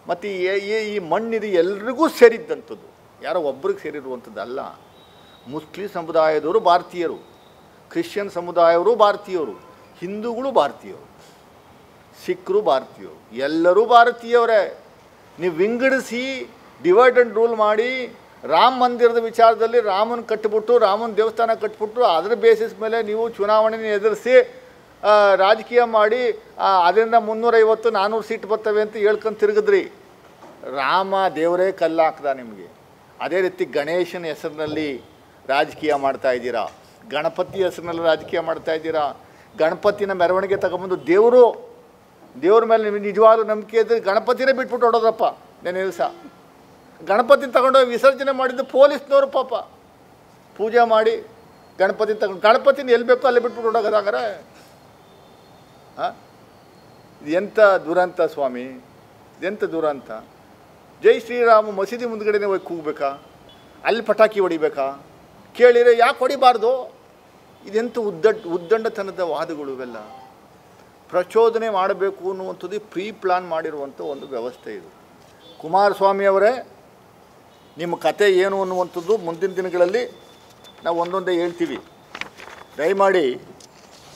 ಮತ್ತು ಈ ಮಣ್ಣಿದು ಎಲ್ರಿಗೂ ಸೇರಿದ್ದಂಥದ್ದು, ಯಾರೋ ಒಬ್ರಿಗೆ ಸೇರಿರುವಂಥದ್ದಲ್ಲ. ಮುಸ್ಲಿಂ ಸಮುದಾಯದವರು ಭಾರತೀಯರು, ಕ್ರಿಶ್ಚಿಯನ್ ಸಮುದಾಯವರು ಭಾರತೀಯರು, ಹಿಂದೂಗಳು ಭಾರತೀಯರು, ಸಿಖ್ರು ಭಾರತೀಯರು, ಎಲ್ಲರೂ ಭಾರತೀಯವರೇ. ನೀವು ವಿಂಗಡಿಸಿ ಡಿವೈಡ್ ಆ್ಯಂಡ್ ರೂಲ್ ಮಾಡಿ ರಾಮ ಮಂದಿರದ ವಿಚಾರದಲ್ಲಿ ರಾಮನ ಕಟ್ಟಿಬಿಟ್ಟು, ರಾಮನ ದೇವಸ್ಥಾನ ಕಟ್ಟಿಬಿಟ್ಟು ಅದರ ಬೇಸಿಸ್ ಮೇಲೆ ನೀವು ಚುನಾವಣೆನ ಎದುರಿಸಿ ರಾಜಕೀಯ ಮಾಡಿ ಅದರಿಂದ 350-400 ಸೀಟ್ ಬರ್ತವೆ ಅಂತ ಹೇಳ್ಕೊಂಡು ತಿರುಗಿದ್ರಿ. ರಾಮ ದೇವರೇ ಕಲ್ಲು ಹಾಕ್ದ ನಿಮಗೆ. ಅದೇ ರೀತಿ ಗಣೇಶನ ಹೆಸರಿನಲ್ಲಿ ರಾಜಕೀಯ ಮಾಡ್ತಾ ಇದ್ದೀರಾ, ಗಣಪತಿ ಹೆಸರಿನಲ್ಲಿ ರಾಜಕೀಯ ಮಾಡ್ತಾ ಇದ್ದೀರಾ. ಗಣಪತಿನ ಮೆರವಣಿಗೆ ತಗೊಂಬಂದು ದೇವ್ರ ಮೇಲೆ ನಿಮಗೆ ನಿಜವಾಗ್ಲೂ ನಂಬಿಕೆ ಇದ್ದರೆ ಗಣಪತಿನೇ ಬಿಟ್ಬಿಟ್ಟು ಹೊಡೋದ್ರಪ್ಪ. ನೆನೆ ದಿವಸ ಗಣಪತಿನ ತಗೊಂಡೋಗಿ ವಿಸರ್ಜನೆ ಮಾಡಿದ್ದು ಪೊಲೀಸ್ನವರು ಪಾಪ. ಪೂಜೆ ಮಾಡಿ ಗಣಪತಿನ ಎಲ್ಲಿ ಬೇಕೋ ಅಲ್ಲಿ ಬಿಟ್ಬಿಟ್ಟು ಹೊಡೋದಾಗಾರೆ. ಹಾಂ, ಇದು ಎಂಥ ದುರಂತ ಸ್ವಾಮಿ, ಇದೆಂಥ ದುರಂತ. ಜೈ ಶ್ರೀರಾಮ ಮಸೀದಿ ಮುಂದ್ಗಡೆನೇ ಹೋಗಿ ಕೂಗಬೇಕಾ, ಅಲ್ಲಿ ಪಟಾಕಿ ಹೊಡಿಬೇಕಾ? ಕೇಳಿದರೆ ಯಾಕೆ ಹೊಡಿಬಾರ್ದು? ಇದೆಂಥ ಉದ್ದಂಡತನದ ವಾದಗಳು ಇವೆಲ್ಲ. ಪ್ರಚೋದನೆ ಮಾಡಬೇಕು ಅನ್ನುವಂಥದ್ದು ಪ್ರೀ ಪ್ಲಾನ್ ಮಾಡಿರುವಂಥ ಒಂದು ವ್ಯವಸ್ಥೆ ಇದು. ಕುಮಾರಸ್ವಾಮಿ ಅವರೇ, ನಿಮ್ಮ ಕತೆ ಏನು ಅನ್ನುವಂಥದ್ದು ಮುಂದಿನ ದಿನಗಳಲ್ಲಿ ನಾವು ಒಂದೊಂದೇ ಹೇಳ್ತೀವಿ. ದಯಮಾಡಿ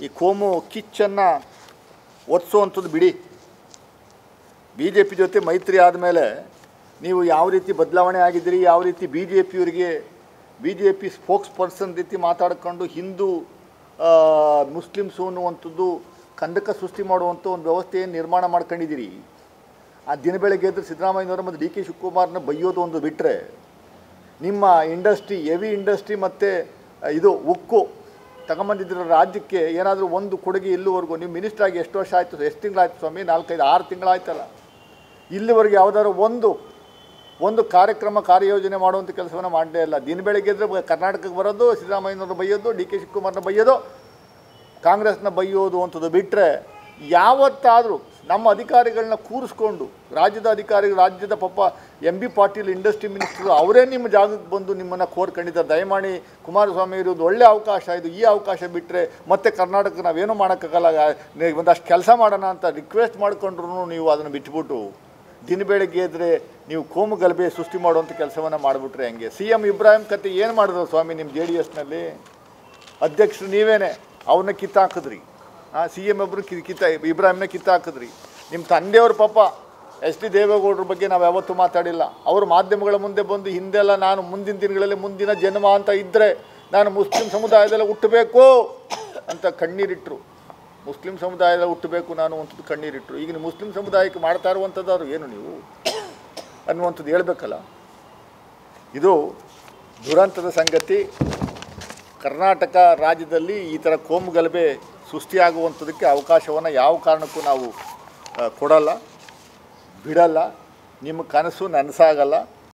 ಈ ಕೋಮು ಕಿಚ್ಚನ್ನು ಒದಿಸುವಂಥದ್ದು ಬಿಡಿ. ಬಿ ಜೆ ಪಿ ಜೊತೆ ಮೈತ್ರಿ ಆದಮೇಲೆ ನೀವು ಯಾವ ರೀತಿ ಬದಲಾವಣೆ ಆಗಿದ್ದೀರಿ, ಯಾವ ರೀತಿ B J P spokes person ರೀತಿ ಮಾತಾಡ್ಕೊಂಡು ಹಿಂದೂ ಮುಸ್ಲಿಮ್ಸು ಅನ್ನುವಂಥದ್ದು ಕಂದಕ ಸೃಷ್ಟಿ ಮಾಡುವಂಥ ಒಂದು ವ್ಯವಸ್ಥೆಯನ್ನು ನಿರ್ಮಾಣ ಮಾಡ್ಕೊಂಡಿದ್ದೀರಿ. ಆ ದಿನ ಬೆಳಗ್ಗೆ ಎದ್ದು ಸಿದ್ದರಾಮಯ್ಯನವರು ಮತ್ತು ಡಿ ಕೆ ಶಿವಕುಮಾರ್ನ ಬೈಯೋದು ಒಂದು ಬಿಟ್ಟರೆ, ನಿಮ್ಮ ಇಂಡಸ್ಟ್ರಿ, ಹೆವಿ ಇಂಡಸ್ಟ್ರಿ ಮತ್ತು ಇದು ಉಕ್ಕು ತಗೊಂಬಂದಿದ್ದಿರೋ ರಾಜ್ಯಕ್ಕೆ ಏನಾದರೂ ಒಂದು ಕೊಡುಗೆ ಇಲ್ಲಿವರೆಗೂ ನೀವು ಮಿನಿಸ್ಟ್ರಾಗಿ ಎಷ್ಟು ವರ್ಷ ಆಯಿತು, ಎಷ್ಟು ತಿಂಗಳಾಯ್ತು ಸ್ವಾಮಿ? 4-5-6 ತಿಂಗಳಾಯ್ತಲ್ಲ. ಇಲ್ಲಿವರೆಗೆ ಯಾವುದಾದ್ರು ಒಂದು ಕಾರ್ಯಕ್ರಮ ಕಾರ್ಯಯೋಜನೆ ಮಾಡುವಂಥ ಕೆಲಸವನ್ನು ಮಾಡಲೇ ಇಲ್ಲ. ದಿನ ಬೆಳಗ್ಗೆ ಎದ್ದರೆ ಕರ್ನಾಟಕಕ್ಕೆ ಬರೋದು, ಸಿದ್ದರಾಮಯ್ಯನವ್ರನ್ನ ಬೈಯೋದು, ಡಿ ಕೆ ಶಿವಕುಮಾರ್ನ ಬೈಯೋದು, ಕಾಂಗ್ರೆಸ್ನ ಬೈಯೋದು ಅಂಥದ್ದು ಬಿಟ್ಟರೆ ಯಾವತ್ತಾದರೂ ನಮ್ಮ ಅಧಿಕಾರಿಗಳನ್ನ ಕೂರಿಸ್ಕೊಂಡು ರಾಜ್ಯದ ಅಧಿಕಾರಿಗಳು, ರಾಜ್ಯದ MB ಪಾಟೀಲ್ ಇಂಡಸ್ಟ್ರಿ ಮಿನಿಸ್ಟ್ರು ಅವರೇ ನಿಮ್ಮ ಜಾಗಕ್ಕೆ ಬಂದು ನಿಮ್ಮನ್ನು ಕೋರ್ಕೊಂಡಿದ್ದಾರೆ. ದಯಮಾಡಿ ಕುಮಾರಸ್ವಾಮಿ ಇರೋದು ಒಳ್ಳೆಯ ಅವಕಾಶ ಇದು. ಈ ಅವಕಾಶ ಬಿಟ್ಟರೆ ಮತ್ತೆ ಕರ್ನಾಟಕ ನಾವೇನೂ ಮಾಡೋಕ್ಕಾಗಲ್ಲ, ಒಂದಷ್ಟು ಕೆಲಸ ಮಾಡೋಣ ಅಂತ ರಿಕ್ವೆಸ್ಟ್ ಮಾಡಿಕೊಂಡ್ರು ನೀವು ಅದನ್ನು ಬಿಟ್ಬಿಟ್ಟು ದಿನ ಬೆಳಗ್ಗೆ ಎದ್ದರೆ ನೀವು ಕೋಮು ಗಲಭೆ ಸೃಷ್ಟಿ ಮಾಡುವಂಥ ಕೆಲಸವನ್ನು ಮಾಡಿಬಿಟ್ರೆ ಹೆಂಗೆ? CM ಇಬ್ರಾಹಿಂ ಕತೆ ಏನು ಮಾಡಿದ್ರು ಸ್ವಾಮಿ ನಿಮ್ಮ JDSನಲ್ಲಿ? ಅಧ್ಯಕ್ಷರು ನೀವೇನೆ, ಅವ್ರನ್ನ ಕಿತ್ತಾಕಿದ್ರಿ. CM ಒಬ್ಬರು ಇಬ್ರಾಹಿಂನ ಕಿತ್ತಾಕಿದ್ರಿ. ನಿಮ್ಮ ತಂದೆಯವ್ರ ಪಾಪ SD ದೇವೇಗೌಡರ ಬಗ್ಗೆ ನಾವು ಯಾವತ್ತೂ ಮಾತಾಡಿಲ್ಲ. ಅವರು ಮಾಧ್ಯಮಗಳ ಮುಂದೆ ಬಂದು ಹಿಂದೆಲ್ಲ ನಾನು ಮುಂದಿನ ದಿನಗಳಲ್ಲಿ ಮುಂದಿನ ಜನ್ಮ ಅಂತ ಇದ್ದರೆ ನಾನು ಮುಸ್ಲಿಂ ಸಮುದಾಯದಲ್ಲೇ ಹುಟ್ಟಬೇಕು ಅಂತ ಕಣ್ಣೀರಿಟ್ಟರು. ಮುಸ್ಲಿಂ ಸಮುದಾಯದಲ್ಲಿ ಹುಟ್ಟಬೇಕು ನಾನು ಅಂಥದ್ದು ಕಣ್ಣೀರಿಟ್ಟರು. ಈಗ ನೀವು ಮುಸ್ಲಿಂ ಸಮುದಾಯಕ್ಕೆ ಮಾಡ್ತಾ ಇರುವಂಥದ್ದು ಏನು ನೀವು ಅನ್ನುವಂಥದ್ದು ಹೇಳಬೇಕಲ್ಲ. ಇದು ದುರಂತದ ಸಂಗತಿ. ಕರ್ನಾಟಕ ರಾಜ್ಯದಲ್ಲಿ ಈ ಥರ ಕೋಮು ಗಲಭೆ ಸೃಷ್ಟಿಯಾಗುವಂಥದ್ದಕ್ಕೆ ಅವಕಾಶವನ್ನು ಯಾವ ಕಾರಣಕ್ಕೂ ನಾವು ಕೊಡಲ್ಲ, ಬಿಡಲ್ಲ. ನಿಮ್ಮ ಕನಸು ನನಸಾಗಲ್ಲ.